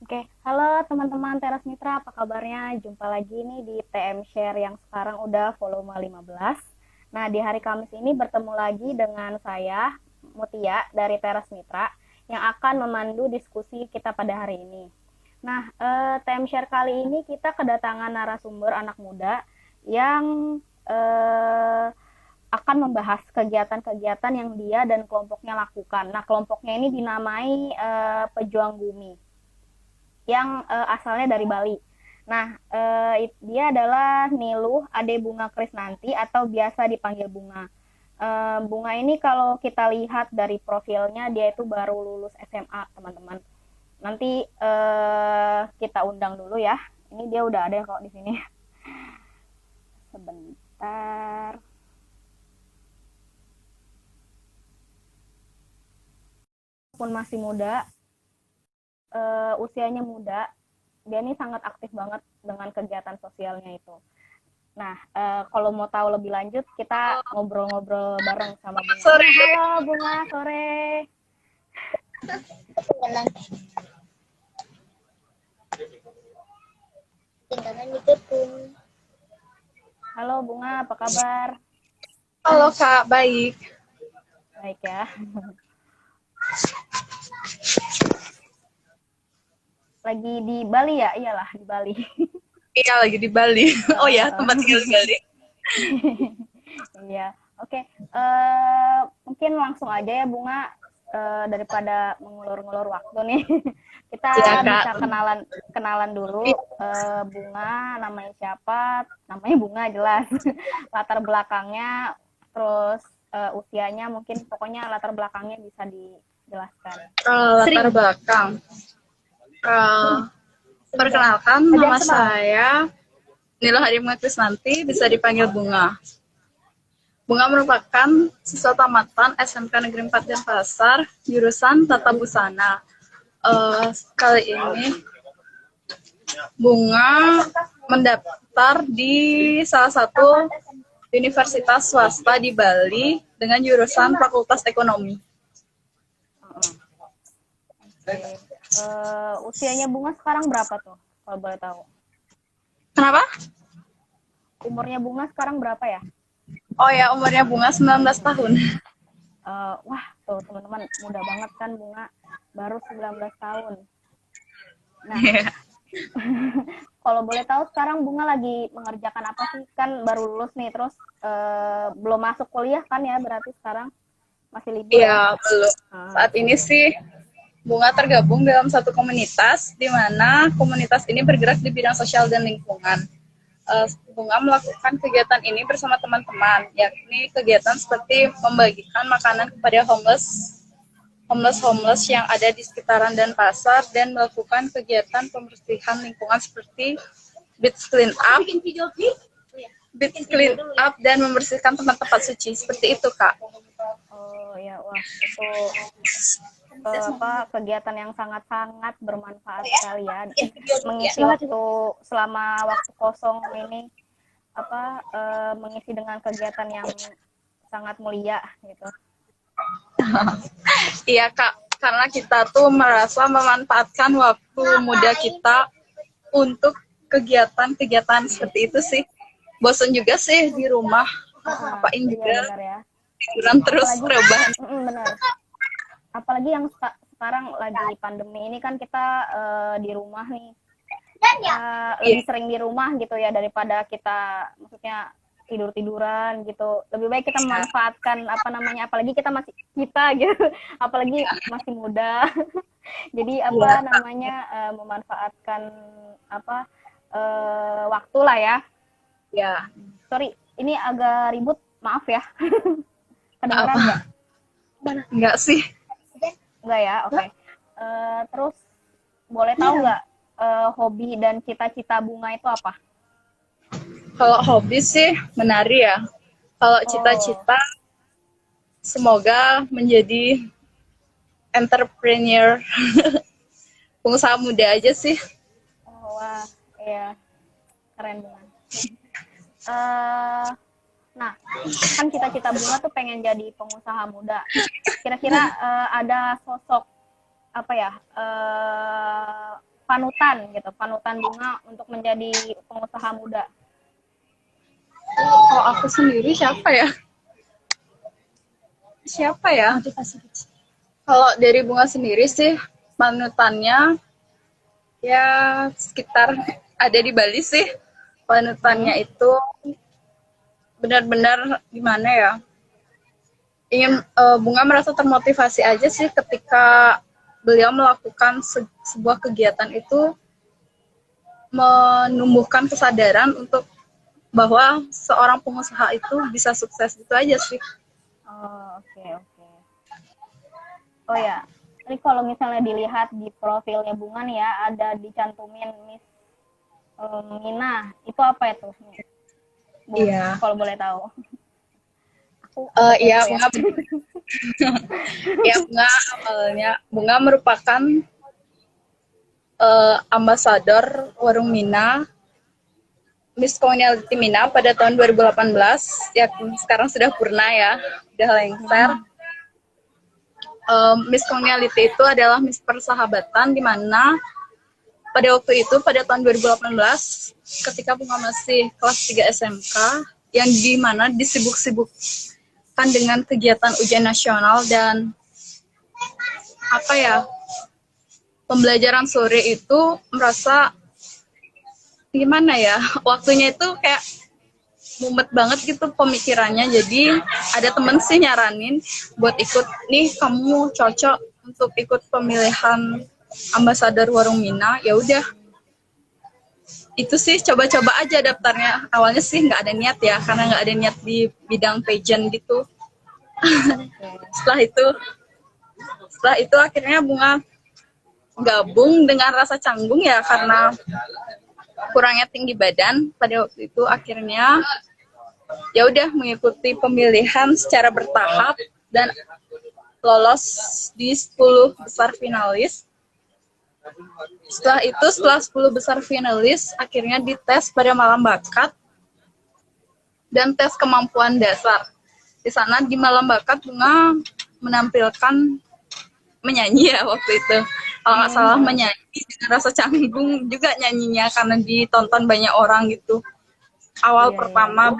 Oke, halo teman-teman Teras Mitra, apa kabarnya? Jumpa lagi nih di TM Share yang sekarang udah volume 15. Nah, di hari Kamis ini bertemu lagi dengan saya, Mutia, dari Teras Mitra, yang akan memandu diskusi kita pada hari ini. Nah, TM Share kali ini kita kedatangan narasumber anak muda yang akan membahas kegiatan-kegiatan yang dia dan kelompoknya lakukan. Nah, kelompoknya ini dinamai Pejuang Bumi yang asalnya dari Bali. Nah, dia adalah Niluh Ade Bunga Krisnanti atau biasa dipanggil Bunga. Bunga ini kalau kita lihat dari profilnya dia itu baru lulus SMA, teman-teman. Nanti kita undang dulu ya. Ini dia udah ada kok di sini. Sebentar. Walaupun masih muda, usianya muda, dia ini sangat aktif banget dengan kegiatan sosialnya itu. Nah, kalau mau tahu lebih lanjut, kita ngobrol-ngobrol bareng sama Bunga. Sore. Halo Bunga, sore. Halo Bunga, apa kabar? Halo Kak, baik. Baik ya. Lagi di Bali ya? Iyalah, di Bali. Iya, lagi di Bali. Oh ya, tempat tinggal di Bali. Iya, oke. Mungkin langsung aja ya Bunga, daripada mengulur-ngulur waktu nih. Iya Kita Kak. bisa kenalan kenalan dulu. Bunga, namanya siapa? Namanya Bunga jelas. Latar belakangnya, terus usianya mungkin pokoknya latar belakangnya bisa dijelaskan. Latar belakang. Perkenalkan, nama saya Nila Harimah Krisnanti, bisa dipanggil Bunga. Bunga merupakan siswa tamatan SMK Negeri 4 Denpasar, jurusan Tata Busana. Kali ini Bunga mendaftar di salah satu universitas swasta di Bali dengan jurusan Fakultas Ekonomi. Oke. Usianya Bunga sekarang berapa tuh? Kalau boleh tahu. Kenapa? Umurnya Bunga sekarang berapa ya? Oh ya, umurnya Bunga 19 tahun. Wah, tuh teman-teman muda banget kan Bunga, baru 19 tahun. Nah, Yeah. kalau boleh tahu sekarang Bunga lagi mengerjakan apa sih? Kan baru lulus nih, terus belum masuk kuliah kan ya, berarti sekarang masih libur ya? Iya, belum. Saat ini sih Bunga tergabung dalam satu komunitas, di mana komunitas ini bergerak di bidang sosial dan lingkungan. Bunga melakukan kegiatan ini bersama teman-teman, yakni kegiatan seperti membagikan makanan kepada homeless yang ada di sekitaran Denpasar, dan melakukan kegiatan pembersihan lingkungan seperti beach clean up dan membersihkan tempat-tempat suci, seperti itu Kak. Oh ya, wah itu kegiatan yang sangat-sangat bermanfaat sekali ya, mengisi waktu selama waktu kosong ini mengisi dengan kegiatan yang sangat mulia gitu. Iya Kak, karena kita tuh merasa memanfaatkan waktu muda kita untuk kegiatan-kegiatan seperti itu sih. Bosan juga sih di rumah, ngapain Iya juga, benar ya. tiduran terus Apalagi rebahan. benar. Apalagi yang sekarang lagi pandemi ini kan kita di rumah nih, lebih sering di rumah gitu ya daripada kita maksudnya tidur-tiduran gitu. Lebih baik kita memanfaatkan apalagi kita masih gitu, apalagi masih muda. Jadi memanfaatkan waktu lah ya. Ya, Sorry, ini agak ribut, maaf ya. Kedengeran nggak? enggak sih. Enggak ya, oke. Okay. Terus boleh tahu nggak hobi dan cita-cita Bunga itu apa? Kalau hobi sih menari ya. Kalau cita-cita semoga menjadi entrepreneur, pengusaha muda aja sih. Oh, wah, iya, keren banget. Nah, kan cita-cita Bunga tuh pengen jadi pengusaha muda. Kira-kira ada sosok panutan gitu, panutan Bunga untuk menjadi pengusaha muda? Kalau aku sendiri siapa ya? Siapa ya? Kalau dari Bunga sendiri sih, panutannya ya sekitar ada di Bali sih. Panutannya itu benar-benar gimana ya? Bunga merasa termotivasi aja sih ketika beliau melakukan sebuah kegiatan itu, menumbuhkan kesadaran untuk bahwa seorang pengusaha itu bisa sukses, itu aja sih. Oh, oke, oke. Oh ya, ini kalau misalnya dilihat di profilnya Bunga nih ya, ada dicantumin Miss Mina. Itu apa itu, Bu? Iya. Kalau boleh tahu. Aku Iya, kepo ya. Bunga awalnya Bunga merupakan ambasador Warung Mina, Miss Community Mina pada tahun 2018, ya sekarang sudah purna ya, sudah lengser. Miss Community itu adalah Miss Persahabatan, di mana pada waktu itu, pada tahun 2018, ketika Bunga masih kelas 3 SMK, yang di mana disibuk-sibukkan dengan kegiatan ujian nasional dan apa ya, pembelajaran sore itu, merasa gimana ya, waktunya itu kayak mumet banget gitu pemikirannya. Jadi ada temen sih nyaranin buat ikut, nih kamu cocok untuk ikut pemilihan ambasador Warung Mina. Ya udah, itu sih coba-coba aja daftarnya. Awalnya sih nggak ada niat ya, karena nggak ada niat di bidang pageant gitu. setelah itu akhirnya Bunga gabung dengan rasa canggung ya, karena kurangnya tinggi badan pada waktu itu. Akhirnya ya udah mengikuti pemilihan secara bertahap dan lolos di 10 besar finalis. Setelah 10 besar finalis, akhirnya dites pada malam bakat dan tes kemampuan dasar. Di sana di malam bakat Bunga menampilkan menyanyi ya waktu itu. Kalau nggak salah menyanyi dengan rasa canggung juga nyanyinya, karena ditonton banyak orang gitu. Awal pertama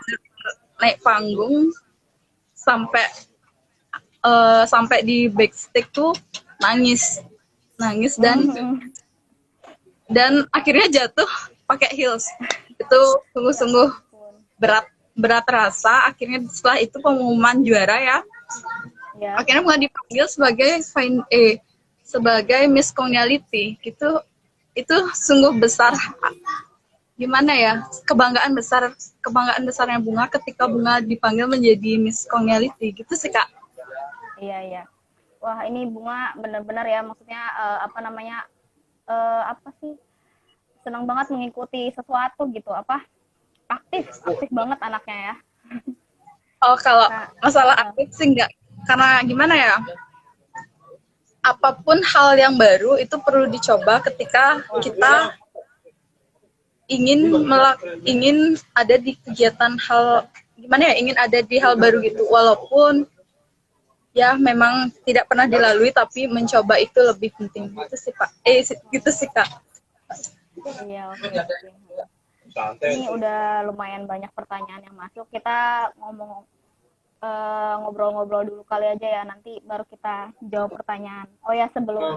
naik panggung sampai di backstage tuh nangis dan akhirnya jatuh pakai heels. Itu sungguh-sungguh berat rasa. Akhirnya setelah itu pengumuman juara ya. Akhirnya Bunga dipanggil sebagai Miss Community gitu. Itu sungguh besar, gimana ya, kebanggaan besarnya Bunga ketika Bunga dipanggil menjadi Miss Community gitu sih, Kak. Iya. Wah, ini Bunga benar-benar ya, maksudnya apa sih, senang banget mengikuti sesuatu gitu, aktif banget anaknya ya. Oh, kalau masalah aktif sih enggak, karena gimana ya, apapun hal yang baru itu perlu dicoba ketika kita ingin ada di kegiatan ingin ada di hal baru gitu, walaupun ya memang tidak pernah dilalui, tapi mencoba itu lebih penting. Itu sih Pak. Gitu sih Kak. Iya, oke. Ini udah lumayan banyak pertanyaan yang masuk. Kita ngobrol-ngobrol dulu kali aja ya, nanti baru kita jawab pertanyaan. Oh ya, sebelum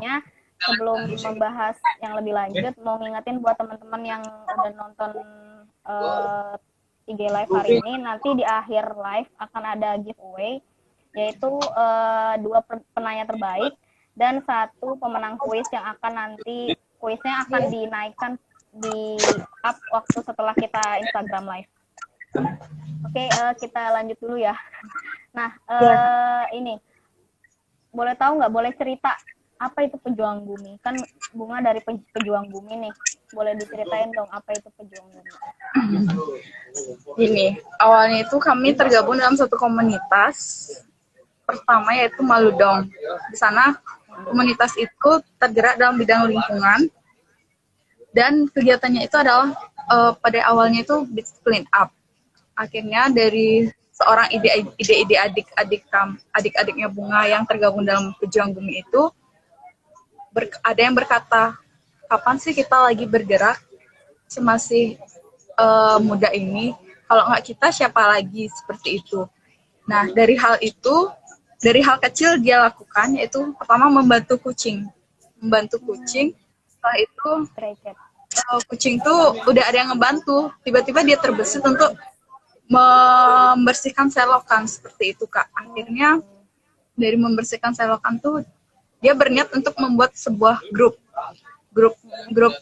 membahas yang lebih lanjut, mau ngingetin buat teman-teman yang udah nonton IG live hari ini, nanti di akhir live akan ada giveaway, yaitu 2 penanya terbaik dan 1 pemenang kuis yang kuisnya akan dinaikkan di up waktu setelah kita Instagram live. Oke, kita lanjut dulu ya. Nah, ini boleh tahu nggak, boleh cerita apa itu pejuang bumi? Kan Bunga dari pejuang bumi nih, boleh diceritain dong apa itu pejuang bumi? Ini awalnya itu kami tergabung dalam satu komunitas. Pertama yaitu Maludong. Di sana komunitas itu tergerak dalam bidang lingkungan, dan kegiatannya itu adalah pada awalnya itu beach clean up. Akhirnya dari seorang ide adik-adiknya Bunga yang tergabung dalam pejuang bumi itu, ada yang berkata, kapan sih kita lagi bergerak semasih muda ini? Kalau nggak kita, siapa lagi? Seperti itu. Nah, dari hal itu, dari hal kecil dia lakukan, yaitu pertama membantu kucing. Membantu kucing, setelah itu kucing tuh udah ada yang ngebantu, tiba-tiba dia terbesit untuk membersihkan selokan, seperti itu Kak. Akhirnya dari membersihkan selokan tuh dia berniat untuk membuat sebuah grup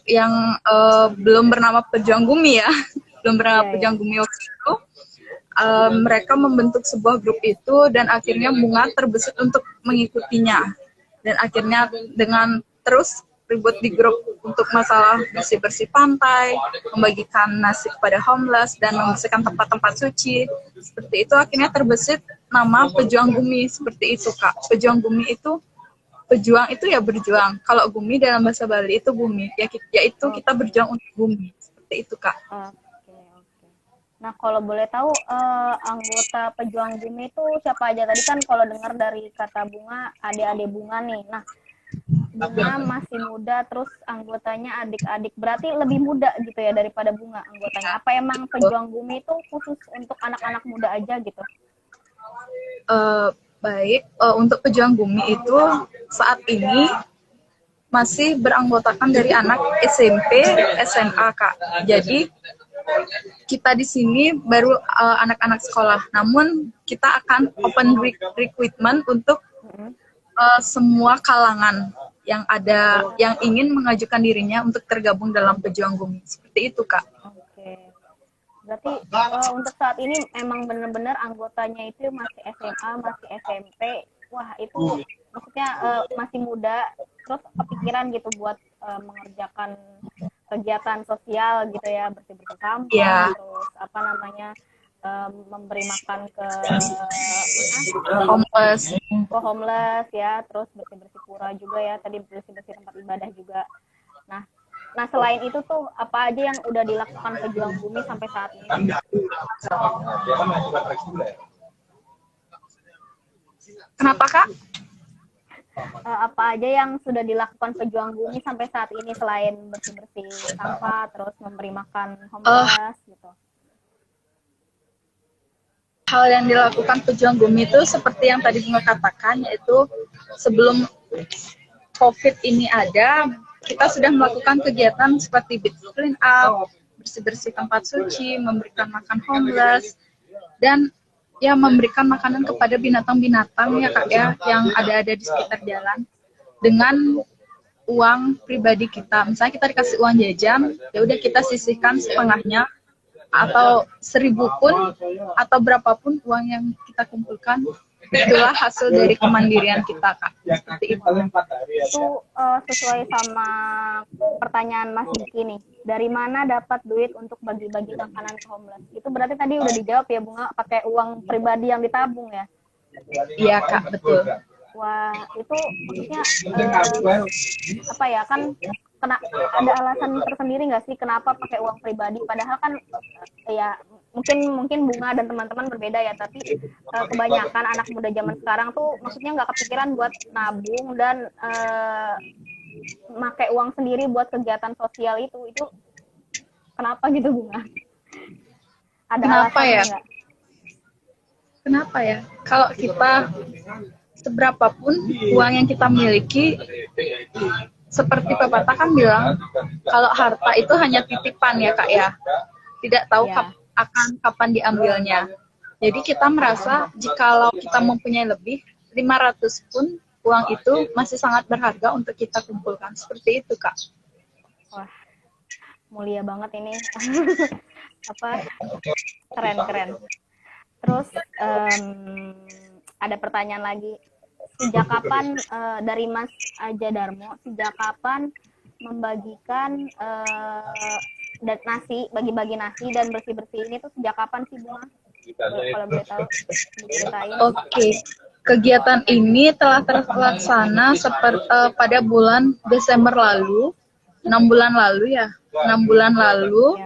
yang belum bernama Pejuang Bumi ya. Belum bernama Pejuang Bumi waktu itu. Mereka membentuk sebuah grup itu dan akhirnya Bunga terbesit untuk mengikutinya. Dan akhirnya dengan terus ribut di grup untuk masalah bersih-bersih pantai, membagikan nasi kepada homeless, dan membersihkan tempat-tempat suci. Seperti itu akhirnya terbesit nama Pejuang Bumi, seperti itu Kak. Pejuang Bumi itu, pejuang itu ya berjuang. Kalau Bumi dalam bahasa Bali itu bumi, yaitu kita berjuang untuk bumi. Seperti itu Kak. Oke. Nah, kalau boleh tahu anggota Pejuang Bumi itu siapa aja? Tadi kan kalau dengar dari kata Bunga, adik-adik Bunga nih. Nah, Bunga masih muda, terus anggotanya adik-adik. Berarti lebih muda gitu ya daripada Bunga anggotanya. Apa emang Pejuang Bumi itu khusus untuk anak-anak muda aja gitu? Baik, untuk Pejuang Bumi itu saat ini masih beranggotakan dari anak SMP, SMA Kak. Jadi kita di sini baru anak-anak sekolah. Namun kita akan open recruitment untuk semua kalangan yang ada yang ingin mengajukan dirinya untuk tergabung dalam Pejuang Bumi. Seperti itu Kak. Oke. Berarti untuk saat ini emang benar-benar anggotanya itu masih SMA, masih SMP. Wah, itu maksudnya masih muda, terus kepikiran gitu buat mengerjakan kegiatan sosial gitu ya, bersih-bersih sampah, terus apa namanya, memberi makan ke homeless ya, terus bersih-bersih pura juga ya, tadi bersih-bersih tempat ibadah juga. Nah, selain itu tuh apa aja yang udah dilakukan Pejuang Bumi sampai saat ini? Kenapa Kak? Apa aja yang sudah dilakukan Pejuang Bumi sampai saat ini selain bersih-bersih sampah, terus memberi makan homeless gitu? Hal yang dilakukan Pejuang Bumi itu seperti yang tadi Bunga katakan, yaitu sebelum COVID ini ada, kita sudah melakukan kegiatan seperti beach clean up, bersih-bersih tempat suci, memberikan makan homeless, dan ya memberikan makanan kepada binatang-binatang ya Kak ya, yang ada di sekitar jalan dengan uang pribadi kita. Misalnya kita dikasih uang jajan, ya udah kita sisihkan setengahnya, atau 1.000 pun atau berapapun uang yang kita kumpulkan, itulah hasil dari kemandirian kita Kak. Seperti itu. Itu sesuai sama pertanyaan Mas Diki nih, dari mana dapat duit untuk bagi-bagi makanan ke homeless? Itu berarti tadi udah dijawab ya Bunga, pakai uang pribadi yang ditabung ya? Iya Kak, betul. Wah, itu maksudnya apa ya, kan ada alasan tersendiri nggak sih kenapa pakai uang pribadi? Padahal kan ya mungkin Bunga dan teman-teman berbeda ya, tapi kebanyakan anak muda zaman sekarang tuh maksudnya nggak kepikiran buat nabung dan pakai uang sendiri buat kegiatan sosial itu kenapa gitu Bunga? Ada kenapa alasannya ya? nggak? Kenapa ya? Kalau kita seberapapun uang yang kita miliki, seperti pepatah kan bilang, kalau harta itu hanya titipan ya Kak ya, tidak tahu kapan diambilnya. Jadi kita merasa jikalau kita mempunyai lebih 500 pun, uang itu masih sangat berharga untuk kita kumpulkan. Seperti itu Kak. Wah, mulia banget ini. Keren. Terus ada pertanyaan lagi. Sejak kapan dari Mas Aja Darmo, sejak kapan membagikan bagi-bagi nasi dan bersih-bersih ini tuh sejak kapan sih Bunga? Kalau boleh tahu, diceritain. Oke. Kegiatan ini telah terlaksana pada bulan Desember lalu, 6 bulan lalu ya. 6 bulan lalu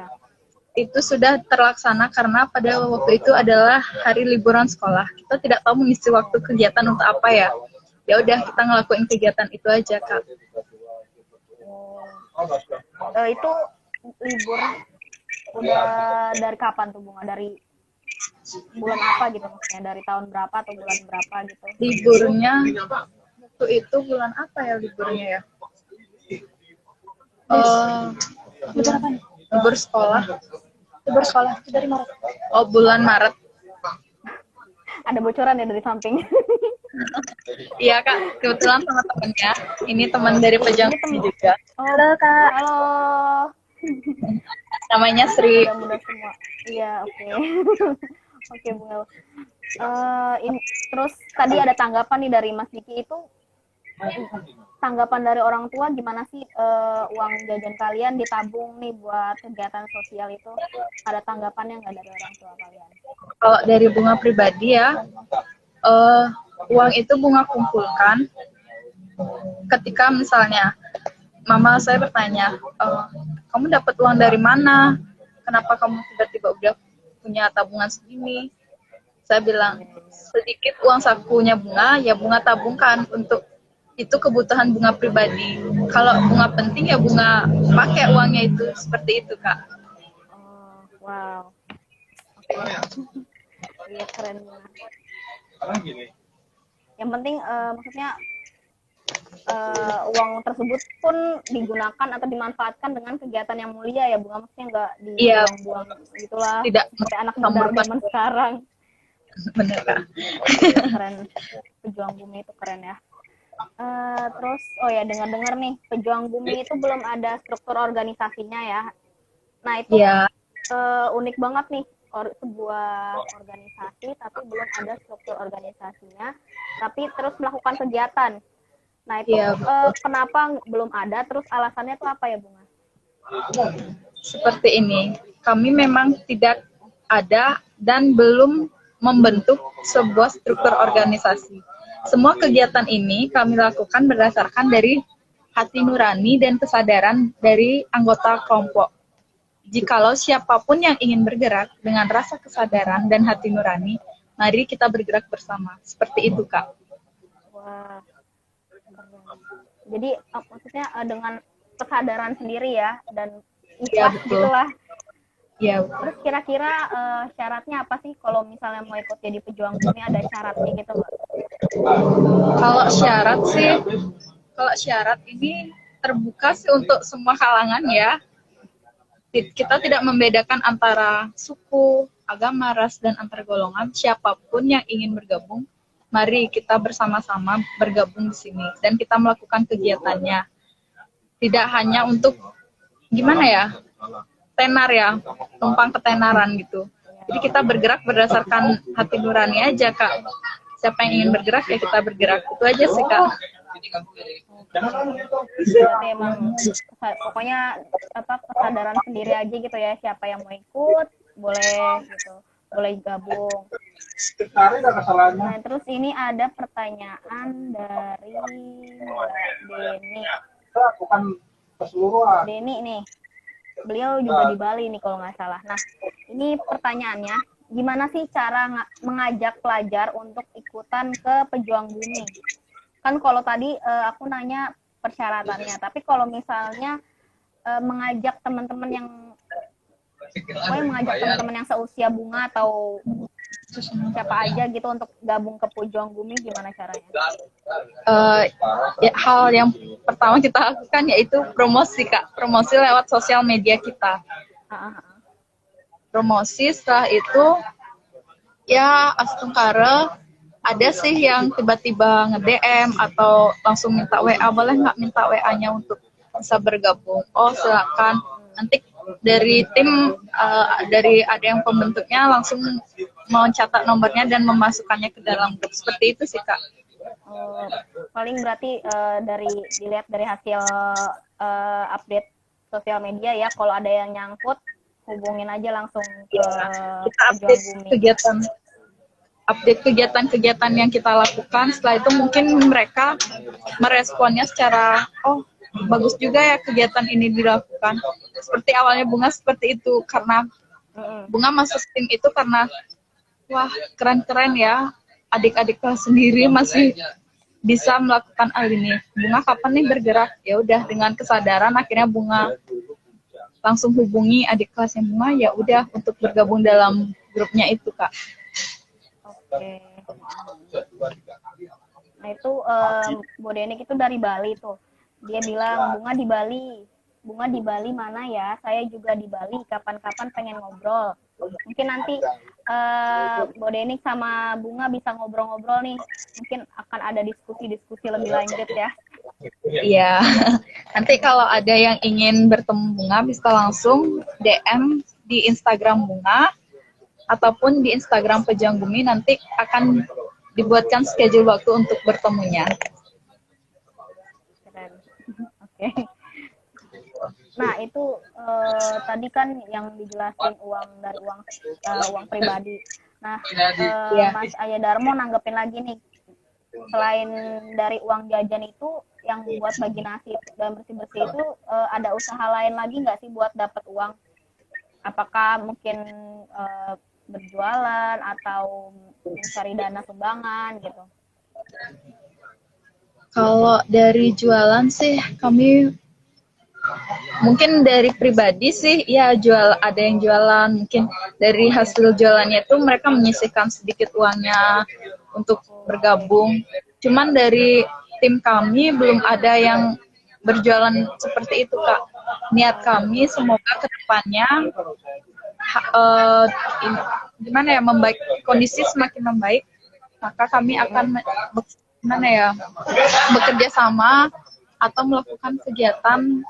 itu sudah terlaksana karena pada waktu itu adalah hari liburan sekolah. Kita tidak tahu mengisi waktu kegiatan untuk apa ya. Ya udah kita ngelakuin kegiatan itu aja Kak. Itu libur udah dari kapan tuh Bunga? Dari bulan apa gitu maksudnya? Dari tahun berapa atau bulan berapa gitu? Liburnya waktu itu bulan apa ya liburnya ya? Libur apa nih? Libur sekolah. Libur sekolah itu dari Maret. Oh, bulan Maret. Ada bocoran ya dari samping? Iya Kak, kebetulan sama temennya. Ini teman dari Pejuang juga. Halo Kak. Halo. Namanya Sri. Mudah-mudah semua. Iya, oke. Oke, Bunga. Terus tadi ada tanggapan nih dari Mas Diki itu, tanggapan dari orang tua gimana sih uang jajan kalian ditabung nih buat kegiatan sosial itu? Ada tanggapannya nggak dari orang tua kalian? Kalau dari Bunga pribadi ya, uang itu Bunga kumpulkan ketika misalnya mama saya bertanya, kamu dapat uang dari mana? Kenapa kamu tiba-tiba udah punya tabungan segini? Saya bilang, sedikit uang sakunya Bunga, ya Bunga tabungkan untuk itu kebutuhan Bunga pribadi. Kalau Bunga penting ya Bunga pakai uangnya itu, seperti itu Kak. Oh, wow. Iya, keren banget. Yang penting maksudnya uang tersebut pun digunakan atau dimanfaatkan dengan kegiatan yang mulia ya Bunga, maksudnya nggak dibuang-buang gitulah. Tidak seperti anak muda zaman sekarang. Benar Kak. Keren. Pejuang Bumi itu keren ya. Terus dengar-dengar nih Pejuang Bumi itu belum ada struktur organisasinya ya. Nah itu unik banget nih, sebuah organisasi tapi belum ada struktur organisasinya, tapi terus melakukan kegiatan. Nah itu kenapa belum ada, terus alasannya itu apa ya Bunga? Seperti ini, kami memang tidak ada dan belum membentuk sebuah struktur organisasi. Semua kegiatan ini kami lakukan berdasarkan dari hati nurani dan kesadaran dari anggota kelompok. Jikalau siapapun yang ingin bergerak dengan rasa kesadaran dan hati nurani, mari kita bergerak bersama. Seperti itu, Kak. Wah. Jadi maksudnya dengan kesadaran sendiri ya, dan ikhlas gitulah. Iya. Terus kira-kira syaratnya apa sih kalau misalnya mau ikut jadi Pejuang Bumi, ada syaratnya gitu nggak? Kalau syarat ini terbuka sih untuk semua kalangan ya. Kita tidak membedakan antara suku, agama, ras, dan antar golongan. Siapapun yang ingin bergabung, mari kita bersama-sama bergabung di sini dan kita melakukan kegiatannya. Tidak hanya untuk gimana ya? Tenar ya, numpang ketenaran gitu. Jadi kita bergerak berdasarkan hati nurani aja Kak. Siapa yang ingin bergerak ya kita bergerak. Itu aja sih Kak. Berarti emang pokoknya kesadaran sendiri aja gitu ya. Siapa yang mau ikut boleh gitu, boleh gabung. Nah terus ini ada pertanyaan dari Mbak Deni nih. Beliau juga di Bali nih kalau nggak salah. Nah, ini pertanyaannya, gimana sih cara mengajak pelajar untuk ikutan ke Pejuang Bumi? Kan kalau tadi aku nanya persyaratannya, tapi kalau misalnya mengajak teman-teman yang seusia Bunga atau siapa aja gitu untuk gabung ke Pejuang Bumi, gimana caranya? Hal yang pertama kita lakukan yaitu promosi Kak, promosi lewat sosial media kita. Promosi, setelah itu ya astungkara ada sih yang tiba-tiba nge-DM atau langsung minta WA, boleh nggak minta WA-nya untuk bisa bergabung? Oh silakan, nanti dari tim dari ada yang pembentuknya langsung mau catat nomornya dan memasukkannya ke dalam grup. Seperti itu sih Kak. Paling berarti dilihat dari hasil update sosial media ya, kalau ada yang nyangkut hubungin aja langsung ke kita update kegiatan yang kita lakukan. Setelah itu mungkin mereka meresponnya secara bagus juga ya kegiatan ini dilakukan. Seperti awalnya Bunga seperti itu, karena Bunga masuk tim itu karena wah keren-keren ya, adik-adik kelas sendiri masih bisa melakukan hal ini. Bunga kapan nih bergerak? Ya udah dengan kesadaran akhirnya Bunga langsung hubungi adik kelasnya Bunga, ya udah untuk bergabung dalam grupnya itu Kak. Oke. Nah itu Bu Denik itu dari Bali tuh. Dia bilang bunga di Bali. Bunga di Bali mana ya? Saya juga di Bali. Kapan-kapan pengen ngobrol. Mungkin nanti Bu Denik sama Bunga bisa ngobrol-ngobrol nih. Mungkin akan ada diskusi-diskusi lebih lanjut ya. Iya. Nanti kalau ada yang ingin bertemu Bunga bisa langsung DM di Instagram Bunga ataupun di Instagram Pejuang Bumi, nanti akan dibuatkan schedule waktu untuk bertemunya. Keren. Oke. Nah itu tadi kan yang dijelasin uang dari uang pribadi. Nah Mas Aya Darmo nanggepin lagi nih, selain dari uang jajan itu yang buat bagi nasi dan bersih-bersih itu ada usaha lain lagi nggak sih buat dapat uang? Apakah mungkin berjualan atau mencari dana sumbangan gitu? Kalau dari jualan sih kami mungkin dari pribadi sih ya ada yang jualan, mungkin dari hasil jualannya itu mereka menyisihkan sedikit uangnya untuk bergabung. Cuman dari tim kami belum ada yang berjualan seperti itu Kak. Niat kami semoga kedepannya gimana ya, membaik, kondisi semakin membaik, maka kami akan bekerja sama atau melakukan kegiatan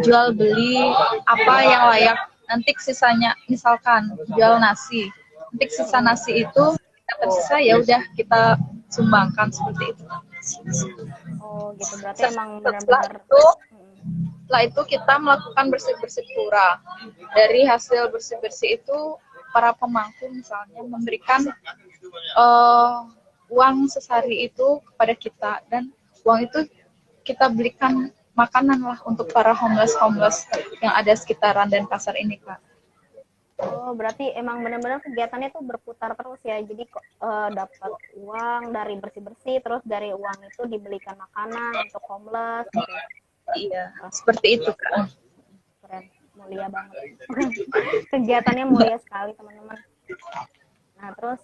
jual beli apa yang layak. Nanti sisanya misalkan jual nasi, nanti sisa nasi itu dapat sisa ya udah kita sumbangkan seperti itu. Oh gitu, berarti emang benar-benar setelah itu kita melakukan bersih-bersih pura. Dari hasil bersih-bersih itu para pemangku misalnya memberikan uang sesari itu kepada kita, dan uang itu kita belikan makanan lah untuk para homeless yang ada sekitaran Denpasar ini Kak. Oh berarti emang benar-benar kegiatannya tuh berputar terus ya, jadi dapat uang dari bersih-bersih, terus dari uang itu dibelikan makanan untuk homeless gitu. Iya, seperti itu Kak. Keren, mulia banget. Kegiatannya mulia sekali teman-teman. Nah terus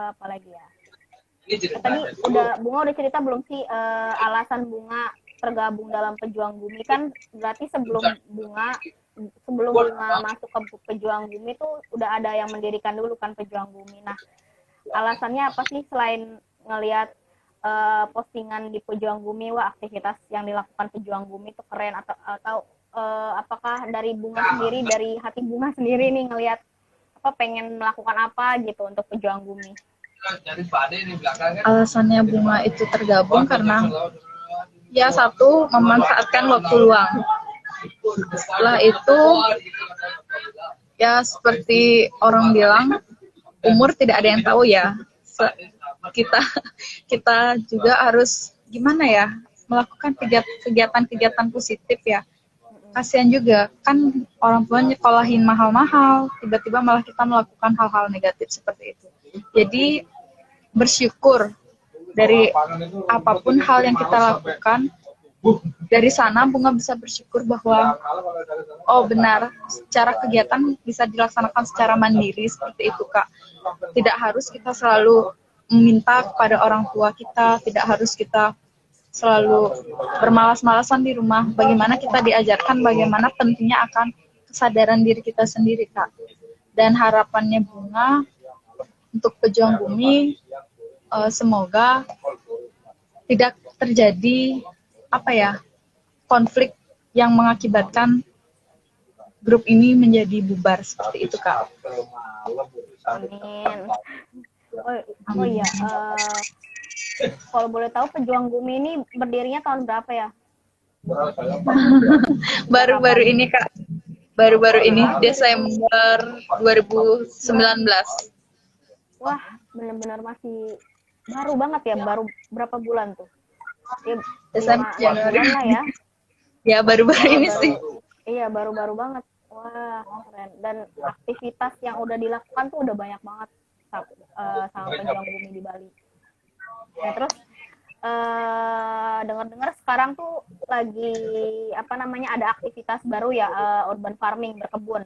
apa lagi ya? Tadi Bunga udah cerita belum sih alasan Bunga tergabung dalam Pejuang Bumi? Kan berarti sebelum Bunga masuk ke Pejuang Bumi tuh udah ada yang mendirikan dulu kan Pejuang Bumi. Nah alasannya apa sih selain ngelihat postingan di Pejuang Bumi, wah aktivitas yang dilakukan Pejuang Bumi itu keren, atau apakah dari Bunga sendiri, dari hati Bunga sendiri nih ngelihat pengen melakukan apa gitu untuk Pejuang Bumi? Alasannya Bunga itu tergabung karena ya satu, memanfaatkan waktu luang. Setelah itu ya seperti orang bilang, umur tidak ada yang tahu ya. Kita juga harus gimana ya, melakukan kegiatan-kegiatan positif ya. Kasihan juga kan orang tua nyekolahin mahal-mahal, tiba-tiba malah kita melakukan hal-hal negatif seperti itu. Jadi bersyukur dari apapun hal yang kita lakukan. Dari sana Bunga bisa bersyukur bahwa oh benar, secara kegiatan bisa dilaksanakan secara mandiri seperti itu Kak. Tidak harus kita selalu meminta kepada orang tua kita, tidak harus kita selalu bermalas-malasan di rumah. Bagaimana kita diajarkan bagaimana pentingnya akan kesadaran diri kita sendiri Kak. Dan harapannya Bunga untuk Pejuang Bumi, semoga tidak terjadi konflik yang mengakibatkan grup ini menjadi bubar seperti itu Kak. Amin. Oh iya, kalau boleh tahu Pejuang Bumi ini berdirinya tahun berapa ya? Baru-baru ini Kak, baru-baru ini Desember 2019. Wah, benar-benar masih baru banget ya, baru berapa bulan tuh? Ya, Desember Januari lah ya. Ya baru-baru ini sih. Iya, baru-baru banget. Wah, keren. Dan aktivitas yang udah dilakukan tuh udah banyak banget sama Pejuang Bumi di Bali. Nah, terus dengar-dengar sekarang tuh lagi apa namanya ada aktivitas baru ya, urban farming, berkebun.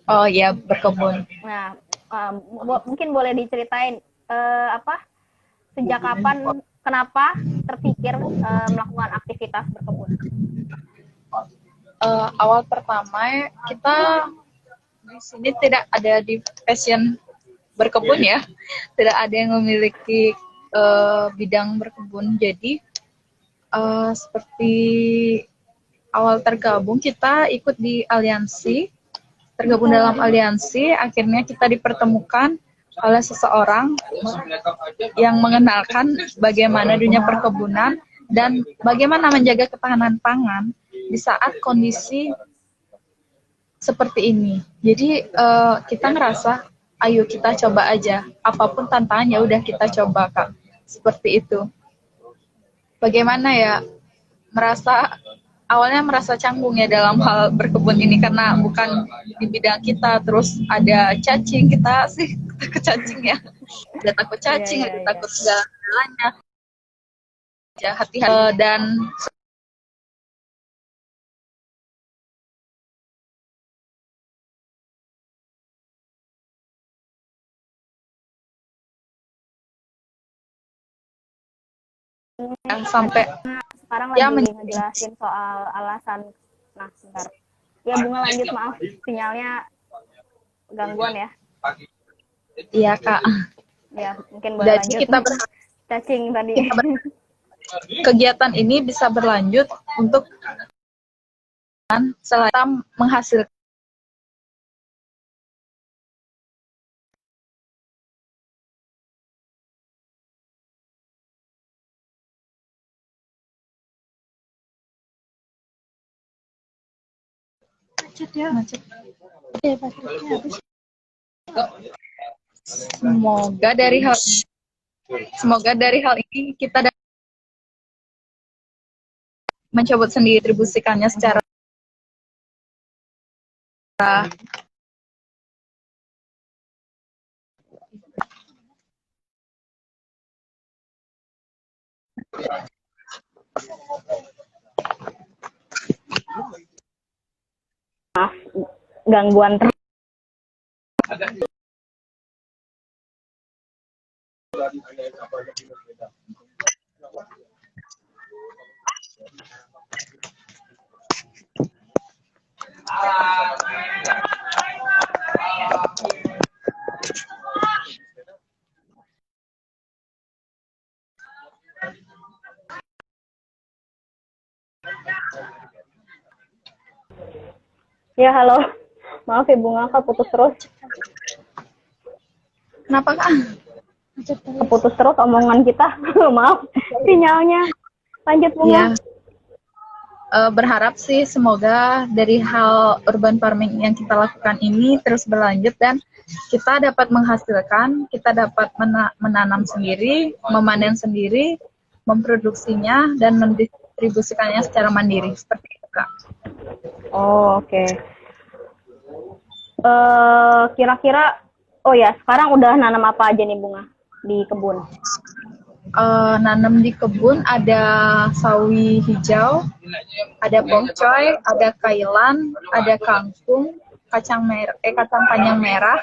Oh ya, berkebun. Nah, mungkin boleh diceritain apa sejak kapan, kenapa terpikir melakukan aktivitas berkebun? Awal pertama kita di sini tidak ada di passion berkebun ya, tidak ada yang memiliki bidang berkebun. Jadi seperti awal tergabung kita ikut di aliansi, tergabung dalam aliansi, akhirnya kita dipertemukan oleh seseorang yang mengenalkan bagaimana dunia perkebunan dan bagaimana menjaga ketahanan pangan di saat kondisi seperti ini. Jadi kita ngerasa, ayo kita coba aja, apapun tantangan ya udah kita coba Kak, seperti itu. Bagaimana ya, awalnya merasa canggung ya dalam hal berkebun ini karena bukan di bidang kita, terus ada cacing, kita sih takut cacing ya, ada takut cacing, ada takut segala-galanya, ya hati-hati dan sampai Sekarang ya lagi ngejelasin soal alasan. Nah, sebentar. Ya, Bunga lanjut, maaf sinyalnya gangguan ya. Iya Kak. Ya, mungkin boleh Jadi lanjut. kita Cacing tadi. kegiatan ini bisa berlanjut untuk selain menghasilkan semoga dari hal ini kita dapat mencoba sendiri distribusikannya secara Maaf, gangguan terus. Ya, halo. Maaf ya Bunga, Kak, putus terus. Kenapa Kak? Keputus terus omongan kita. Maaf, sinyalnya. Lanjut Bunga. Ya. Berharap sih semoga dari hal urban farming yang kita lakukan ini terus berlanjut dan kita dapat menghasilkan, kita dapat menanam sendiri, memanen sendiri, memproduksinya dan mendistribusikannya secara mandiri seperti itu Kak. Oh, oke. Okay. Kira-kira, oh ya, sekarang udah nanam apa aja nih Bunga di kebun? Nanam di kebun ada sawi hijau, ada pokcoy, ada kailan, ada kangkung, kacang panjang merah,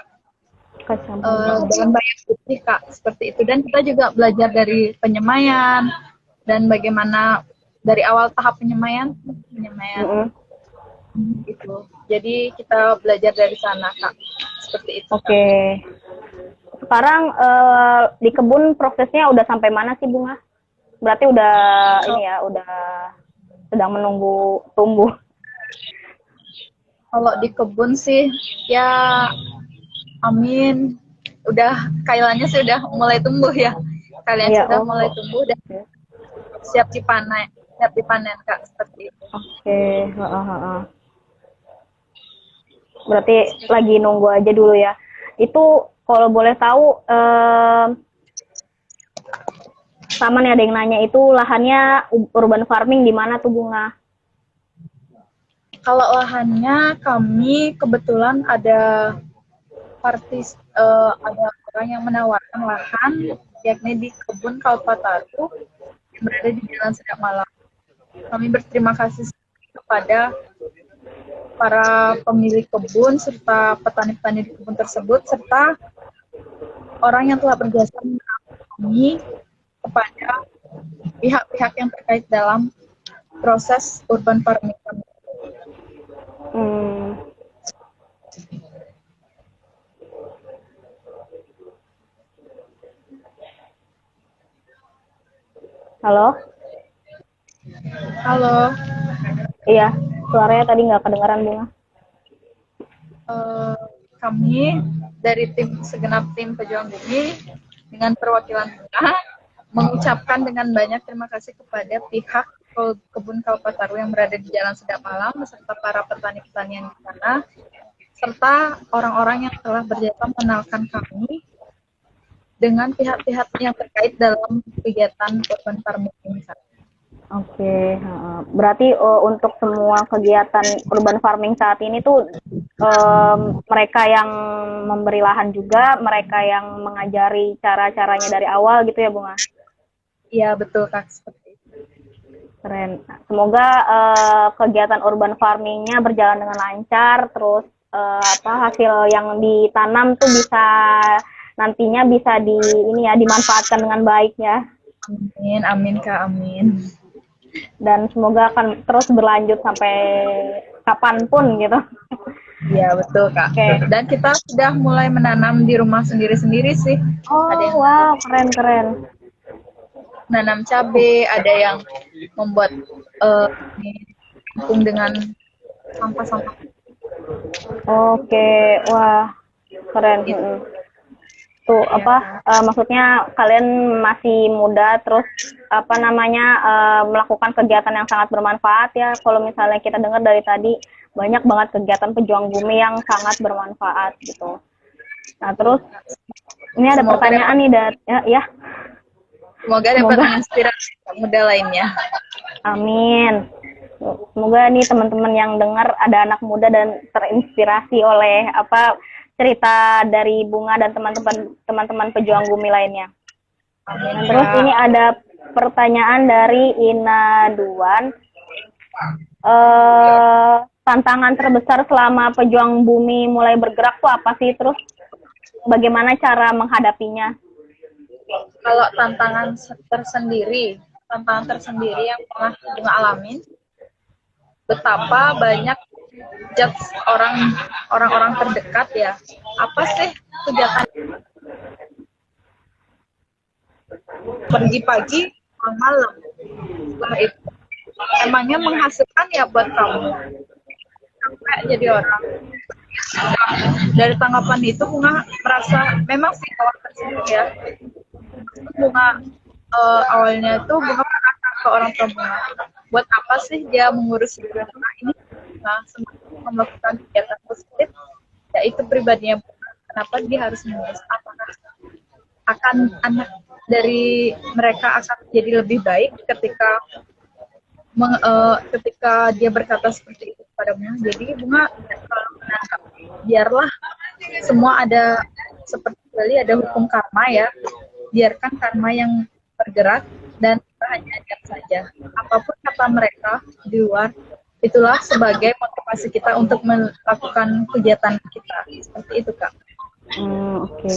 dan banyak putih Kak, seperti itu. Dan kita juga belajar dari penyemaian dan bagaimana dari awal tahap penyemaian gitu. Jadi kita belajar dari sana Kak, seperti itu. Oke. Sekarang di kebun prosesnya udah sampai mana sih Bunga? Berarti udah ini ya, udah sedang menunggu tumbuh. Kalau di kebun sih ya amin, udah kailannya sih udah mulai tumbuh ya. Kalian sudah mulai tumbuh dan siap dipanen Kak, seperti itu. Oke, berarti lagi nunggu aja dulu ya. Itu kalau boleh tahu, sama nih ada yang nanya, itu lahannya urban farming di mana tuh Bunga? Kalau lahannya kami kebetulan ada ada orang yang menawarkan lahan yakni di Kebun Kalpataru yang berada di Jalan Sedap Malam. Kami berterima kasih kepada para pemilik kebun serta petani-petani di kebun tersebut serta orang yang telah berjasa menerangi kami kepada pihak-pihak yang terkait dalam proses urban farming kami. Hmm. Halo? Halo, Iya, suaranya tadi nggak kedengaran, Bunga. kami dari segenap tim Pejuang Bumi dengan perwakilan Bunga mengucapkan dengan banyak terima kasih kepada pihak Kebun Kalpataru yang berada di Jalan Sedap Malam beserta para petani-petani yang di sana serta orang-orang yang telah berjasa mengenalkan kami dengan pihak-pihak yang terkait dalam kegiatan urban farming ini. Oke, berarti untuk semua kegiatan urban farming saat ini tuh mereka yang memberi lahan juga, mereka yang mengajari cara-caranya dari awal gitu ya, Bunga? Iya, betul, Kak. Seperti itu. Keren. Semoga kegiatan urban farmingnya berjalan dengan lancar, terus hasil yang ditanam tuh bisa nantinya bisa dimanfaatkan dengan baik ya. Amin, amin Kak, amin. Dan semoga akan terus berlanjut sampai kapanpun gitu. Iya, betul Kak. Okay. Dan kita sudah mulai menanam di rumah sendiri-sendiri sih. Oh, ada yang wow, keren. Nanam cabai, ada yang membuat kampung dengan sampah-sampah. Oke, wah, keren. Tuh maksudnya kalian masih muda terus melakukan kegiatan yang sangat bermanfaat ya. Kalau misalnya kita dengar dari tadi banyak banget kegiatan pejuang bumi yang sangat bermanfaat gitu. Nah, terus ini ada pertanyaan nih dari ya. Semoga dapat menginspirasi muda lainnya. Amin. Semoga nih teman-teman yang dengar ada anak muda dan terinspirasi oleh cerita dari Bunga dan teman-teman pejuang bumi lainnya. Amin. Terus ini ada pertanyaan dari Ina Duan. Tantangan terbesar selama pejuang bumi mulai bergerak tuh apa sih? Terus bagaimana cara menghadapinya? Kalau tantangan tersendiri yang pernah Bunga alamin, betapa banyak judge orang-orang terdekat ya. Apa sih kegiatan pergi pagi pulang malam? Setelah itu emangnya menghasilkan ya buat kamu sampai jadi orang. Dari tanggapan itu Bunga merasa memang sih awal tersebut ya. Bunga awalnya itu Bunga merasa ke orang tua Bunga, buat apa sih dia mengurus hidup anak ini? Nah, semakin melakukan kegiatan positif, yaitu pribadinya Bunga. Kenapa dia harus mengurus? Apakah akan anak dari mereka akan jadi lebih baik ketika dia berkata seperti itu kepada Bunga? Jadi Bunga selalu menangkap, biarlah semua ada seperti kali ada hukum karma ya. Biarkan karma yang bergerak dan kita hanya diam saja. Apapun kata mereka di luar, itulah sebagai motivasi kita untuk melakukan kegiatan kita. Seperti itu, Kak. Oke.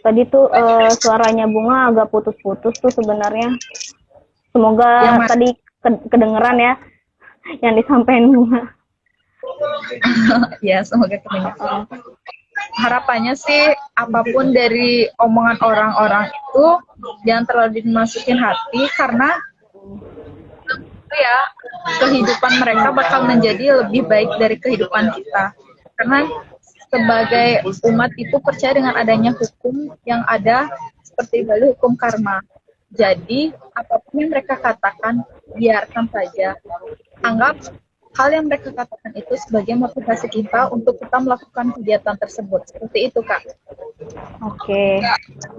Tadi tuh suaranya Bunga agak putus-putus tuh sebenarnya. Semoga tadi kedengeran ya yang disampaikan Bunga. Ya, semoga kedengeran. Harapannya sih apapun dari omongan orang-orang itu jangan terlalu dimasukin hati, karena ya kehidupan mereka bakal menjadi lebih baik dari kehidupan kita. Karena sebagai umat itu percaya dengan adanya hukum yang ada seperti hukum karma. Jadi apapun yang mereka katakan biarkan saja. Anggap hal yang mereka katakan itu sebagai motivasi kita untuk kita melakukan kegiatan tersebut. Seperti itu, Kak. Oke.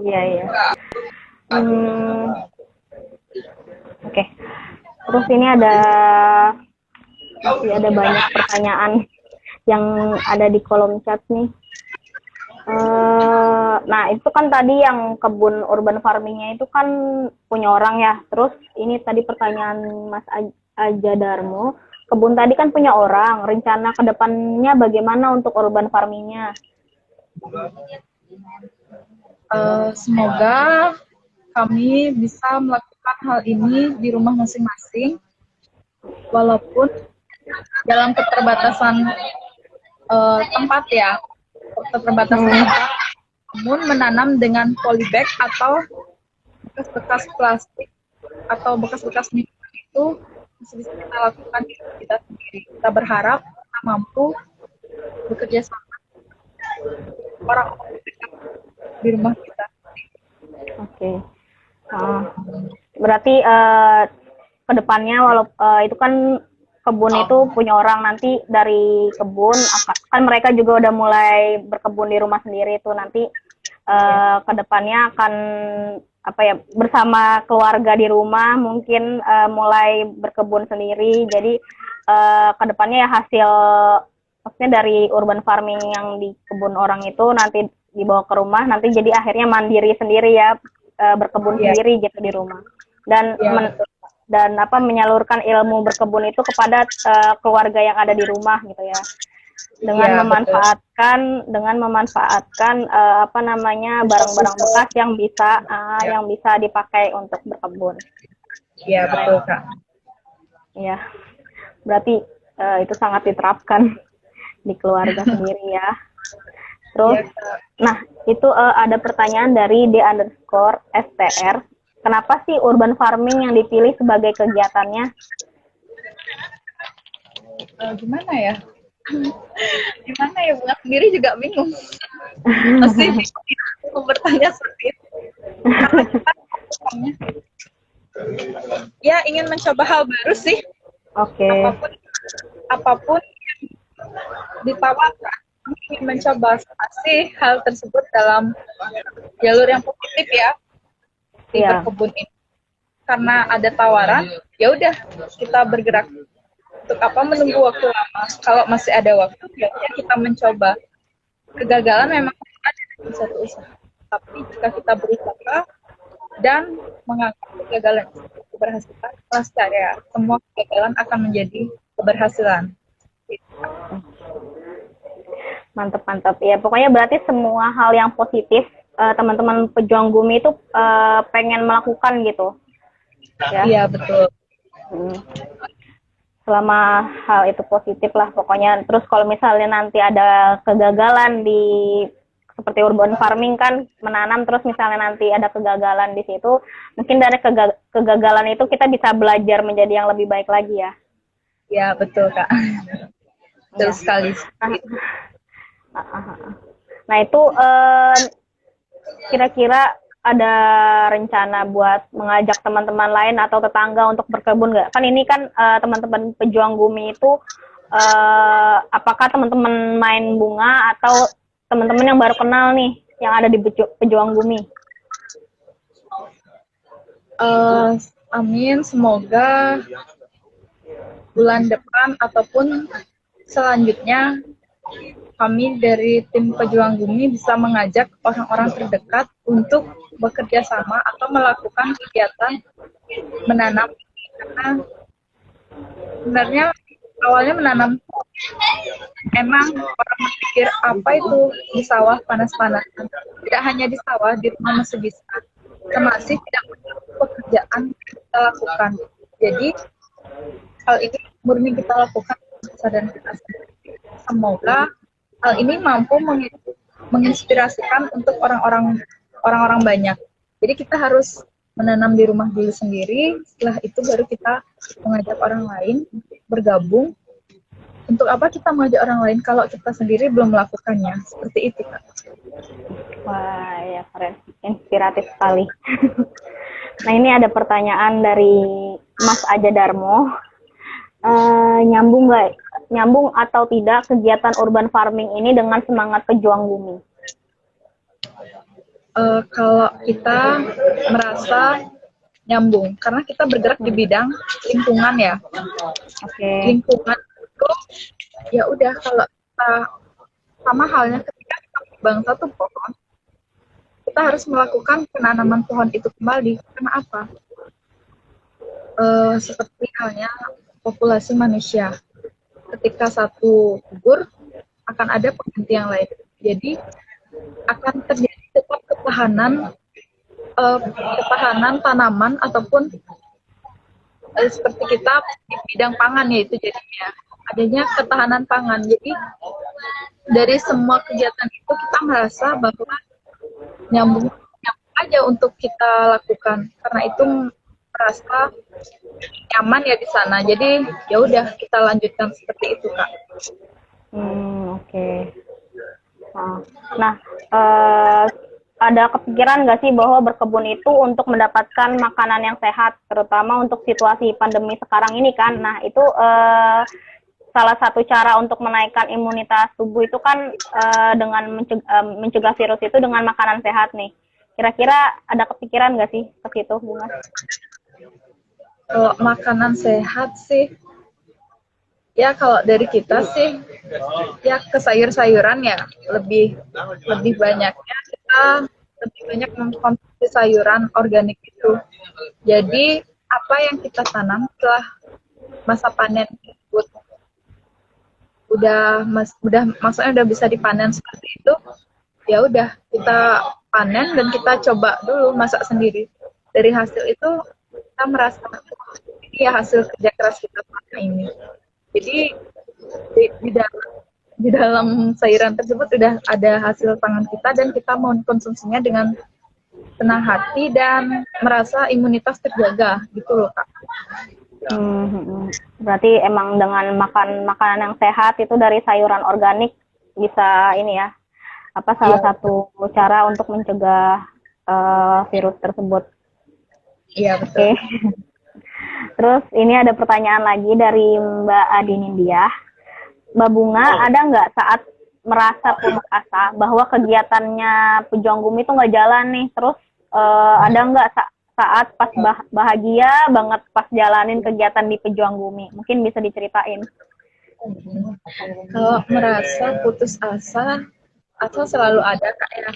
Iya. Oke. Terus ini masih ada banyak pertanyaan yang ada di kolom chat nih. Nah, itu kan tadi yang kebun urban farmingnya itu kan punya orang ya. Terus ini tadi pertanyaan Mas Aja Darmo, kebun tadi kan punya orang. Rencana ke depannya bagaimana untuk urban farmingnya? Semoga kami bisa melakukan hal ini di rumah masing-masing, walaupun dalam keterbatasan tempat ya, keterbatasan tempat, namun menanam dengan polybag atau bekas-bekas plastik atau bekas-bekas minuman itu masih bisa kita lakukan di rumah kita sendiri. Kita berharap kita mampu bekerja sama orang-orang di rumah kita. Oke. Berarti kedepannya itu kan kebun itu punya orang, nanti dari kebun kan mereka juga udah mulai berkebun di rumah sendiri tuh, nanti kedepannya akan bersama keluarga di rumah mungkin mulai berkebun sendiri. Jadi kedepannya ya hasil maksudnya dari urban farming yang di kebun orang itu nanti dibawa ke rumah, nanti jadi akhirnya mandiri sendiri ya, berkebun sendiri gitu di rumah, dan menyalurkan ilmu berkebun itu kepada keluarga yang ada di rumah gitu ya, dengan memanfaatkan barang-barang bekas yang bisa dipakai untuk berkebun. Iya, betul Kak. Iya, berarti itu sangat diterapkan di keluarga sendiri ya. Terus, nah itu ada pertanyaan dari D_STR. Kenapa sih urban farming yang dipilih sebagai kegiatannya? Gimana ya? Gimana ya, Bunga sendiri juga bingung. Pasti bertanya seperti itu. Karena kita ya ingin mencoba hal baru sih. Oke. Apapun yang ditawarkan, ingin mencoba pasti hal tersebut dalam jalur yang positif ya. Di berkebun ini, karena ada tawaran, ya udah kita bergerak. Untuk apa menunggu waktu lama? Kalau masih ada waktu, ya kita mencoba. Kegagalan memang ada di satu usaha, tapi jika kita berusaha dan menganggap kegagalan itu keberhasilan, pasti ya semua kegagalan akan menjadi keberhasilan. Mantap ya, pokoknya berarti semua hal yang positif teman-teman pejuang bumi itu pengen melakukan gitu ya. Iya, betul. Selama hal itu positif lah pokoknya. Terus kalau misalnya nanti ada kegagalan di seperti urban farming kan, menanam terus misalnya nanti ada kegagalan di situ, mungkin dari kegagalan itu kita bisa belajar menjadi yang lebih baik lagi ya. Iya, betul Kak. Betul sekali. Nah itu kira-kira ada rencana buat mengajak teman-teman lain atau tetangga untuk berkebun nggak? Kan ini kan teman-teman pejuang bumi itu apakah teman-teman main bunga atau teman-teman yang baru kenal nih yang ada di pejuang bumi? Amin, semoga bulan depan ataupun selanjutnya kami dari tim pejuang bumi bisa mengajak orang-orang terdekat untuk bekerja sama atau melakukan kegiatan menanam, karena sebenarnya awalnya menanam emang orang berpikir apa itu di sawah panas-panasan. Tidak hanya di sawah, di rumah masih bisa. Masih tidak banyak pekerjaan kita lakukan. Jadi hal ini murni kita lakukan kesadaran kita sendiri. Semoga hal ini mampu menginspirasikan untuk orang-orang banyak. Jadi kita harus menanam di rumah dulu sendiri, setelah itu baru kita mengajak orang lain bergabung. Untuk apa kita mengajak orang lain kalau kita sendiri belum melakukannya? Seperti itu, Kak. Wah, ya keren. Inspiratif sekali. Nah, ini ada pertanyaan dari Mas Aja Darmo. Nyambung atau tidak kegiatan urban farming ini dengan semangat pejuang bumi? Kalau kita merasa nyambung, karena kita bergerak di bidang lingkungan ya. Lingkungan itu ya udah, kalau kita sama halnya ketika kita bang satu pohon, kita harus melakukan penanaman pohon itu kembali. Karena apa? Seperti halnya populasi manusia. Ketika satu gugur, akan ada pengganti yang lain. Jadi akan terjadi tetap ketahanan tanaman ataupun seperti kita di bidang pangan, yaitu jadinya adanya ketahanan pangan. Jadi dari semua kegiatan itu kita merasa bahwa nyambung aja untuk kita lakukan, karena itu merasa nyaman ya di sana. Jadi ya udah kita lanjutkan seperti itu, Kak. Oke. Nah, ada kepikiran nggak sih bahwa berkebun itu untuk mendapatkan makanan yang sehat, terutama untuk situasi pandemi sekarang ini kan? Nah, itu salah satu cara untuk menaikkan imunitas tubuh itu kan dengan mencegah virus itu dengan makanan sehat nih. Kira-kira ada kepikiran nggak sih ke situ, Bunga? Kalau makanan sehat sih, ya kalau dari kita sih, ya ke sayur-sayuran ya lebih banyaknya kita lebih banyak mengkonsumsi sayuran organik itu. Jadi apa yang kita tanam setelah masa panen tersebut maksudnya udah bisa dipanen seperti itu, ya udah kita panen dan kita coba dulu masak sendiri. Dari hasil itu kita merasa ini ya hasil kerja keras kita selama ini. Jadi di dalam sayuran tersebut udah ada hasil tangan kita dan kita mau konsumsinya dengan senang hati dan merasa imunitas terjaga gitu loh, Kak. Berarti emang dengan makan makanan yang sehat itu dari sayuran organik bisa ini ya, salah satu cara untuk mencegah virus tersebut. Iya, betul. Oke. Terus ini ada pertanyaan lagi dari Mbak Adinindya. Mbak Bunga, ada nggak saat merasa putus asa bahwa kegiatannya Pejuang Gumi itu nggak jalan nih? Terus ada nggak saat pas bahagia banget pas jalanin kegiatan di Pejuang Gumi? Mungkin bisa diceritain. Kalau merasa putus asa selalu ada, Kak, ya.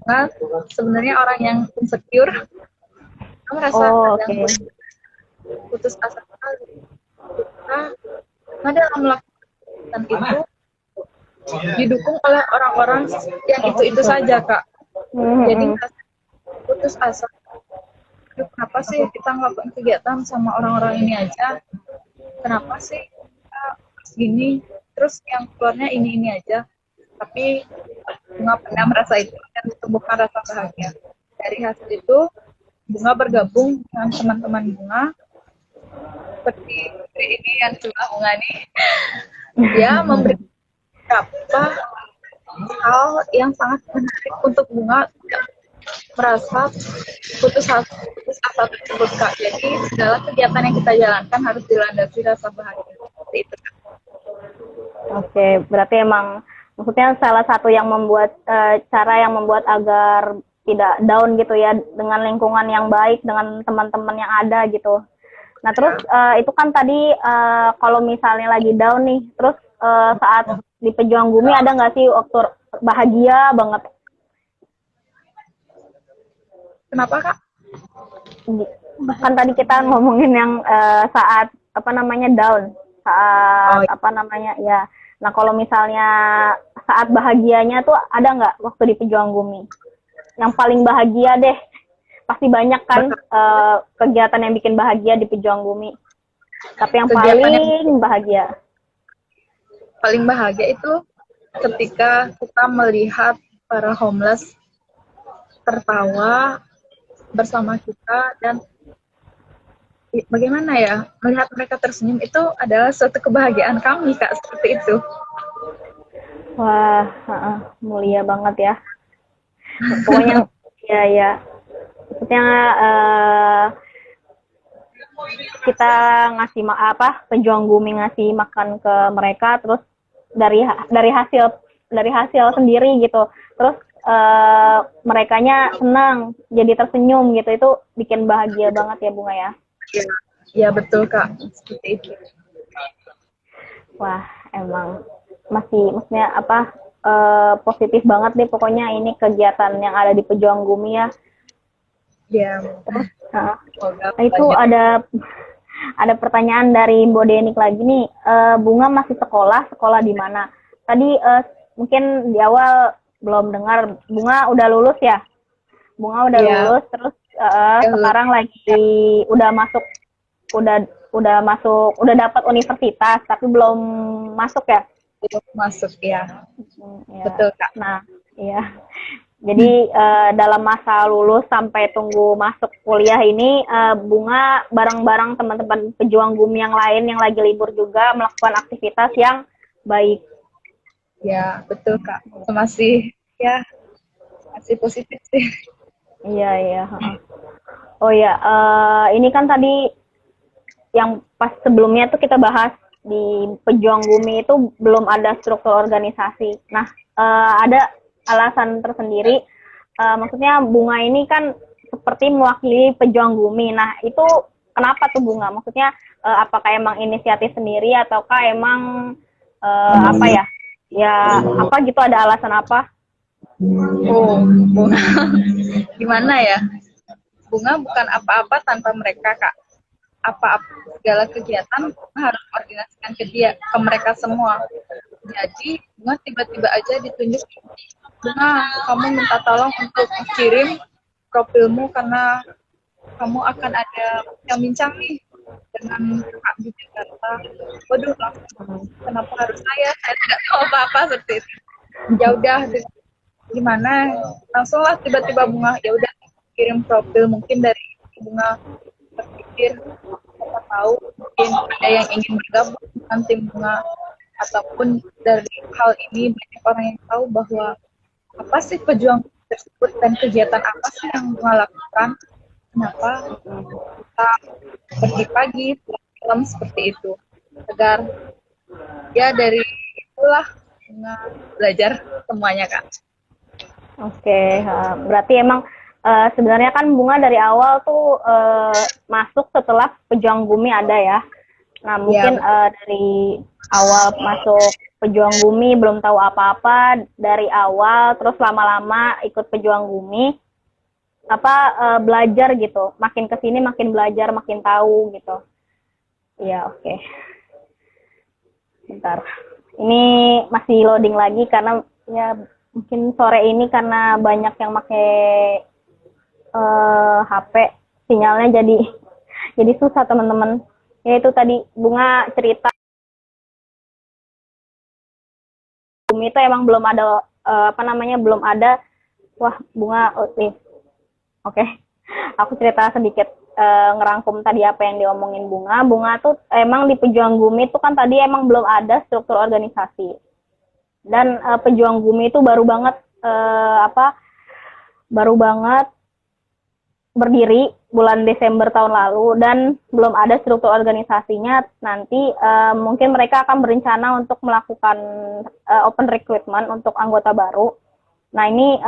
Nah, sebenarnya orang yang insecure merasa putus asa sekali. Karena dalam melakukan itu didukung oleh orang-orang yang itu saja, Kak. Jadi putus asa. Kenapa sih kita ngelakuin kegiatan sama orang-orang ini aja? Kenapa sih kita segini? Terus yang keluarnya ini aja. Tapi Bunga pernah merasa itu dan tumbuhkan rasa bahagia. Dari hasil itu, Bunga bergabung dengan teman-teman Bunga seperti ini yang cuma Bunga nih. Dia memberi beberapa hal yang sangat menarik untuk Bunga merasa putus asa tersebut, Kak. Jadi segala kegiatan yang kita jalankan harus dilandasi rasa bahagia. Seperti itu, Kak. Oke, berarti emang maksudnya salah satu yang membuat cara yang membuat agar tidak down gitu ya, dengan lingkungan yang baik, dengan teman-teman yang ada gitu. Nah terus itu kan tadi kalau misalnya lagi down nih, terus saat di Pejuang Gumi ada nggak sih waktu bahagia banget? Kenapa, Kak? Kan tadi kita ngomongin yang saat down, saat ya. Nah kalau misalnya saat bahagianya tuh ada nggak waktu di Pejuang Gumi? Yang paling bahagia deh, pasti banyak kan kegiatan yang bikin bahagia di Pejuang Gumi. Tapi yang paling bahagia itu ketika kita melihat para homeless tertawa bersama kita, dan bagaimana ya, melihat mereka tersenyum itu adalah suatu kebahagiaan kami, Kak, seperti itu. Wah, mulia banget ya. Pokoknya ya. Maksudnya kita ngasih Pejuang Gumi ngasih makan ke mereka, terus dari hasil sendiri gitu. Terus merekanya senang, jadi tersenyum gitu, itu bikin bahagia banget ya Bunga ya. Iya betul, Kak, seperti itu. Wah, emang maksudnya positif banget deh pokoknya ini kegiatan yang ada di Pejuang Bumi ya. Ya, Terus, nah, semoga itu lanjut. ada pertanyaan dari Mbok Denik lagi nih. Bunga masih sekolah di mana? Tadi mungkin di awal belum dengar. Bunga udah lulus ya? Bunga udah Ya, lulus, terus ya, sekarang lagi udah masuk, udah dapat universitas, tapi belum masuk ya? belum masuk ya. Ya. Betul, Kak. Nah, iya. Jadi dalam masa lulus sampai tunggu masuk kuliah ini, Bunga bareng-bareng teman-teman pejuang bumi yang lain yang lagi libur juga melakukan aktivitas yang baik. Ya, betul, Kak. Masih ya, masih positif sih. Iya, iya. Oh ya, ini kan tadi yang pas sebelumnya tuh kita bahas di pejuang bumi itu belum ada struktur organisasi. Nah, ada alasan tersendiri. Maksudnya Bunga ini kan seperti mewakili pejuang bumi. Nah, itu kenapa tuh Bunga? Maksudnya apakah emang inisiatif sendiri ataukah emang apa ya? Ya apa gitu, ada alasan apa? Oh, bunga. Gimana ya? Bunga bukan apa-apa tanpa mereka, Kak. Apa-apa segala kegiatan harus koordinasikan ke dia, ke mereka semua. Jadi, Bunga tiba-tiba aja ditunjuk, Bunga, kamu minta tolong untuk kirim profilmu karena kamu akan ada bincang-bincang nih dengan kakak di Jakarta. Waduh, langsung, kenapa harus saya? Saya tidak tahu apa-apa seperti itu. Ya udah, gimana? Langsunglah tiba-tiba Bunga, ya udah kirim profil, mungkin dari Bunga berpikir siapa tahu mungkin ada yang ingin bergabung dengan tim Bunga, ataupun dari hal ini banyak orang yang tahu bahwa apa sih pejuang tersebut dan kegiatan apa sih yang Bunga lakukan, kenapa kita pergi pagi pulang malam seperti itu, agar ya dari itulah Bunga belajar semuanya, Kak. Oke, berarti emang sebenarnya kan Bunga dari awal tuh masuk setelah pejuang bumi ada ya. Nah, Ya, mungkin dari awal masuk pejuang bumi belum tahu apa-apa dari awal, terus lama-lama ikut pejuang bumi, apa belajar gitu. Makin kesini makin belajar, makin tahu gitu. Iya, oke. Bentar. Ini masih loading lagi karena ya mungkin sore ini karena banyak yang pakai HP, sinyalnya jadi susah teman-teman. Ya itu tadi Bunga cerita bumi itu emang belum ada apa namanya, belum ada. Wah, Bunga oke. Okay. Aku cerita sedikit ngerangkum tadi apa yang diomongin Bunga. Bunga tuh emang di Pejuang Bumi itu kan tadi emang belum ada struktur organisasi. Dan Pejuang Bumi itu baru banget apa baru banget berdiri bulan Desember tahun lalu dan belum ada struktur organisasinya. Nanti mungkin mereka akan berencana untuk melakukan open recruitment untuk anggota baru. Nah ini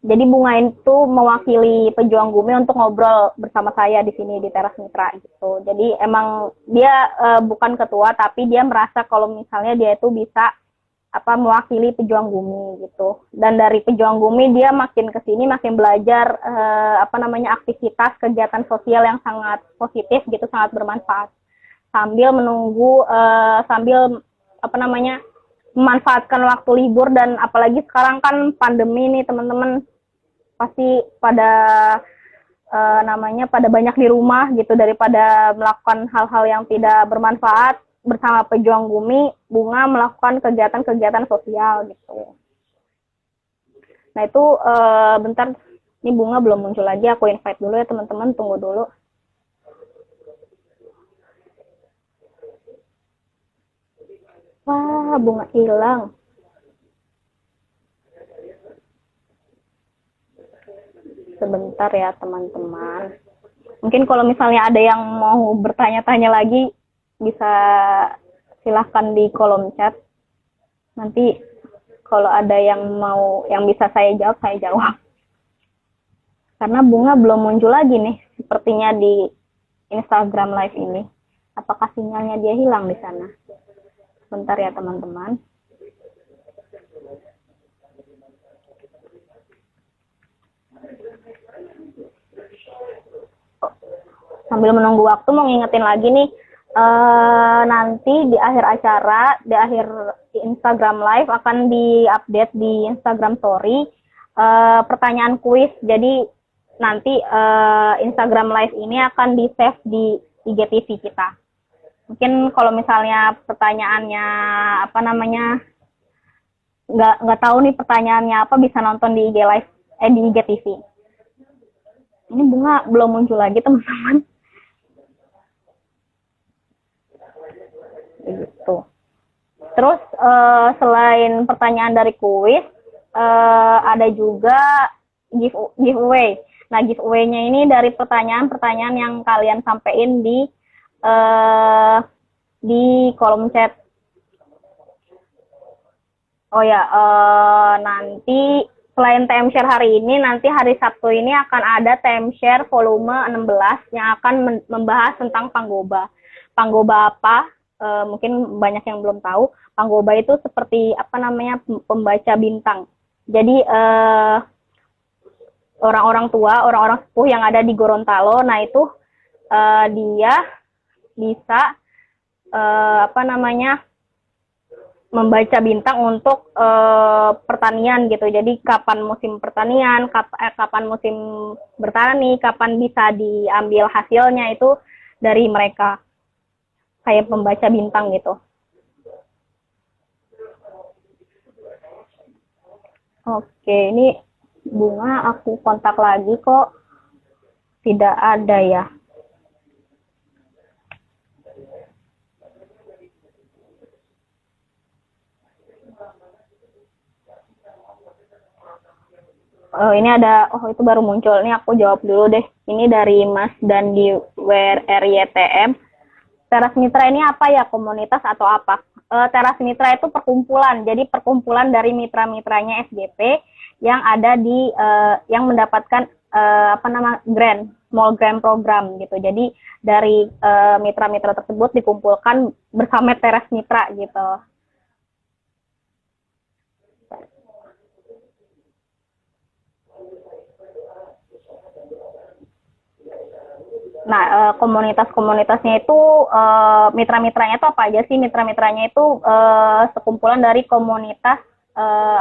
jadi Bunga itu mewakili pejuang bumi untuk ngobrol bersama saya di sini di Teras Mitra gitu. Jadi emang dia bukan ketua, tapi dia merasa kalau misalnya dia itu bisa apa mewakili pejuang bumi gitu. Dan dari pejuang bumi dia makin kesini makin belajar apa namanya aktivitas kegiatan sosial yang sangat positif gitu, sangat bermanfaat. Sambil menunggu sambil apa namanya memanfaatkan waktu libur, dan apalagi sekarang kan pandemi nih teman-teman, pasti pada namanya pada banyak di rumah gitu, daripada melakukan hal-hal yang tidak bermanfaat. Bersama pejuang bumi, Bunga melakukan kegiatan-kegiatan sosial gitu. Nah itu bentar, ini Bunga belum muncul lagi, aku invite dulu ya teman-teman, tunggu dulu. Wah, Bunga hilang. Sebentar ya teman-teman. Mungkin kalau misalnya ada yang mau bertanya-tanya lagi, bisa silahkan di kolom chat. Nanti kalau ada yang mau, yang bisa saya jawab, saya jawab. Karena Bunga belum muncul lagi nih, sepertinya di Instagram Live ini. Apakah sinyalnya dia hilang di sana? Sebentar ya teman-teman. Sambil menunggu waktu mau ngingetin lagi nih, nanti di akhir acara, di akhir Instagram Live akan diupdate di Instagram Story pertanyaan kuis. Jadi nanti Instagram Live ini akan di-save di IGTV kita. Mungkin kalau misalnya pertanyaannya apa namanya nggak tahu nih pertanyaannya apa, bisa nonton di IG Live di IGTV. Ini bunga belum muncul lagi teman-teman. Gitu. Terus selain pertanyaan dari kuis, ada juga giveaway. Nah, giveaway-nya ini dari pertanyaan-pertanyaan yang kalian sampein di kolom chat. Oh ya, nanti selain timeshare hari ini, nanti hari Sabtu ini akan ada timeshare volume 16 yang akan membahas tentang Panggoba. Panggoba apa? Mungkin banyak yang belum tahu. Panggoba itu seperti apa namanya, pembaca bintang. Jadi orang-orang tua, orang-orang sepuh yang ada di Gorontalo, nah itu dia bisa apa namanya membaca bintang untuk pertanian gitu. Jadi kapan musim pertanian, kapan musim bertani, kapan bisa diambil hasilnya, itu dari mereka. Kayak pembaca bintang gitu. Oke, ini bunga aku kontak lagi kok tidak ada ya. Oh, ini ada, oh itu baru muncul. Ini aku jawab dulu deh. Ini dari Mas Dandi WRYTM. Teras Mitra ini apa ya, komunitas atau apa? Teras Mitra itu perkumpulan. Jadi perkumpulan dari mitra-mitranya SGP yang ada di yang mendapatkan apa nama grant, small grant program gitu. Jadi dari mitra-mitra tersebut dikumpulkan bersama Teras Mitra gitu. Nah, komunitas-komunitasnya itu mitra-mitranya itu apa aja sih? Mitra-mitranya itu sekumpulan dari komunitas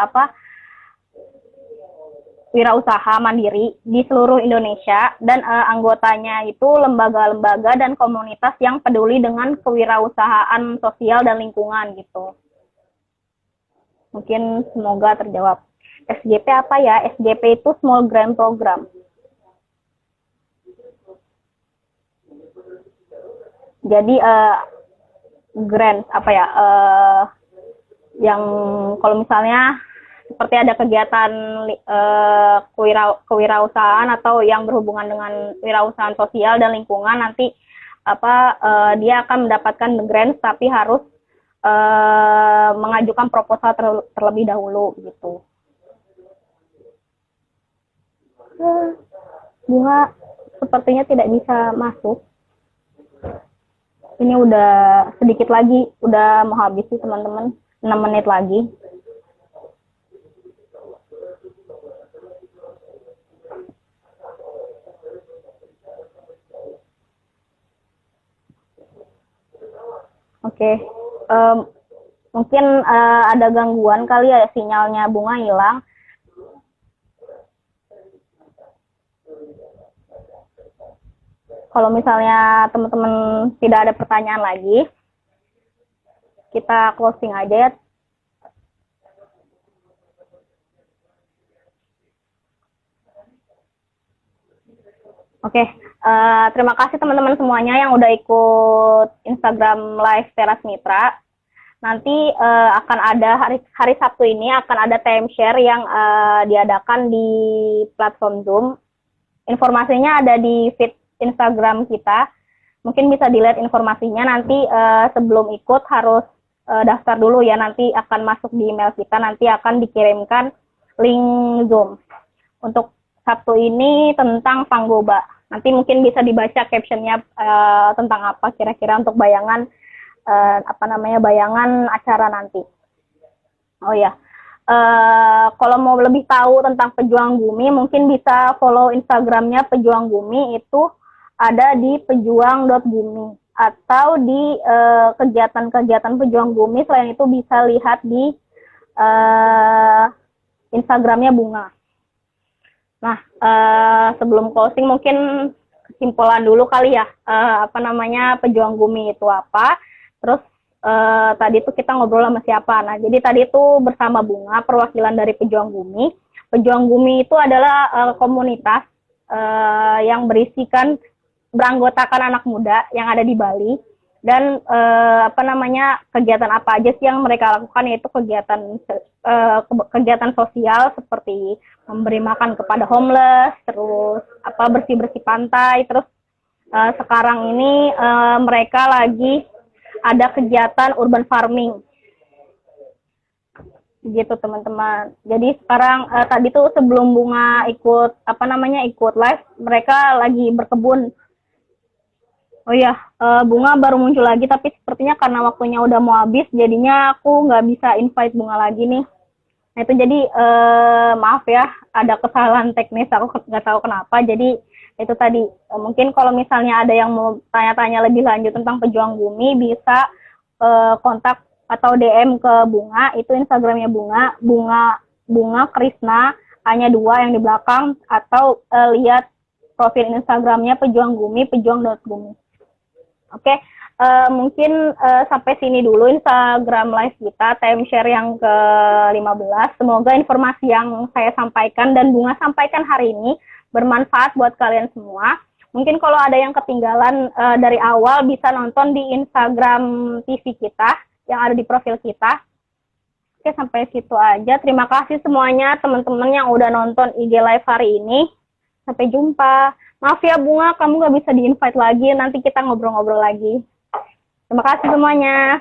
apa wirausaha mandiri di seluruh Indonesia, dan anggotanya itu lembaga-lembaga dan komunitas yang peduli dengan kewirausahaan sosial dan lingkungan gitu. Mungkin semoga terjawab. SGP apa ya? SGP itu Small Grant Program. Jadi grant apa ya, yang kalau misalnya seperti ada kegiatan kewirausahaan atau yang berhubungan dengan wirausahaan sosial dan lingkungan, nanti apa dia akan mendapatkan grant tapi harus mengajukan proposal terlebih dahulu gitu. Bunga sepertinya tidak bisa masuk. Ini udah sedikit lagi, udah mau habis sih teman-teman, 6 menit lagi. Oke, mungkin ada gangguan kali ya, sinyalnya Bunga hilang. Kalau misalnya teman-teman tidak ada pertanyaan lagi, kita closing aja ya. Oke, terima kasih teman-teman semuanya yang udah ikut Instagram Live Teras Mitra. Nanti akan ada hari Sabtu ini akan ada timeshare yang diadakan di platform Zoom. Informasinya ada di feed Instagram kita. Mungkin bisa dilihat informasinya. Nanti sebelum ikut harus daftar dulu ya. Nanti akan masuk di email kita. Nanti akan dikirimkan link Zoom. Untuk Sabtu ini tentang Panggoba. Nanti mungkin bisa dibaca captionnya tentang apa kira-kira untuk bayangan apa namanya, bayangan acara nanti. Oh ya, kalau mau lebih tahu tentang Pejuang Bumi, mungkin bisa follow Instagramnya Pejuang Bumi, itu ada di pejuang.bumi atau di kegiatan-kegiatan pejuang bumi. Selain itu bisa lihat di Instagramnya Bunga. Nah, sebelum closing mungkin kesimpulan dulu kali ya, pejuang bumi itu apa. Terus tadi tuh kita ngobrol sama siapa. Nah, jadi tadi itu bersama Bunga, perwakilan dari pejuang bumi. Pejuang bumi itu adalah komunitas yang beranggotakan anak muda yang ada di Bali. Dan kegiatan apa aja sih yang mereka lakukan, yaitu kegiatan sosial seperti memberi makan kepada homeless, terus bersih-bersih pantai, terus sekarang ini mereka lagi ada kegiatan urban farming gitu teman-teman. Jadi sekarang tadi tuh sebelum Bunga ikut ikut live, mereka lagi berkebun. Oh iya, Bunga baru muncul lagi, tapi sepertinya karena waktunya udah mau habis, jadinya aku nggak bisa invite Bunga lagi nih. Nah itu jadi maaf ya, ada kesalahan teknis, aku nggak tahu kenapa. Jadi itu tadi, mungkin kalau misalnya ada yang mau tanya-tanya lebih lanjut tentang pejuang bumi, bisa kontak atau DM ke Bunga, itu Instagramnya Bunga Krisna, hanya 2 yang di belakang, atau lihat profil Instagramnya pejuang bumi, pejuang.bumi. Oke, mungkin sampai sini dulu Instagram live kita, timeshare yang ke-15. Semoga informasi yang saya sampaikan dan Bunga sampaikan hari ini bermanfaat buat kalian semua. Mungkin kalau ada yang ketinggalan dari awal, bisa nonton di Instagram TV kita yang ada di profil kita. Oke, sampai situ aja. Terima kasih semuanya teman-teman yang udah nonton IG live hari ini. Sampai jumpa. Maaf ya Bunga, kamu nggak bisa di-invite lagi. Nanti kita ngobrol-ngobrol lagi. Terima kasih semuanya.